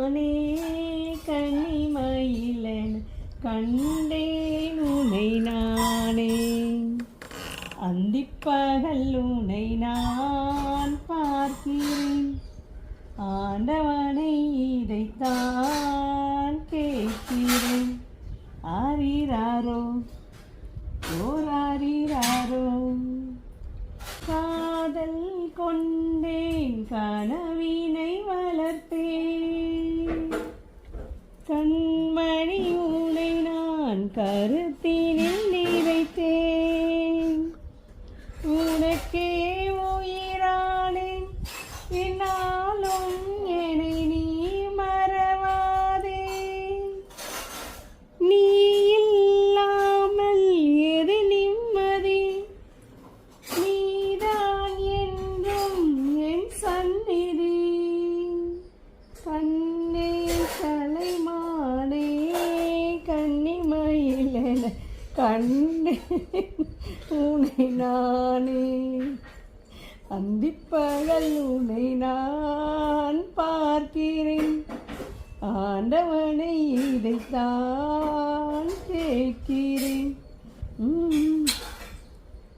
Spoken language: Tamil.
நானே கன்னிமயிலென கண்டேன் உனை நானே. அந்திப்பகல் உனை நான் பார்க்கிறேன், ஆண்டவனை இதைத்தான் கேட்கிறேன். ஆரிராரோ ஓர் ஆரிராரோ. காதல் கொண்டேன் கனவினை வளர்த்தேன், கண்மணி உனை நான் கருத்தினில் நிறைத்தேன். உனக்கே உயிரானேன், என்னாலும் என்னை நீ மறவாதே. நீ இல்லாமல் எது நிம்மதி, நீதான் என்றும் என் சந்நிதி. கண்ணே கலைமானே கன்னிமயிலென கண்டேன் உனை நானே. அந்திப்பகல் உனை நான் பார்க்கிறேன், ஆண்டவனை இதைத்தான் கேட்கிறேன்.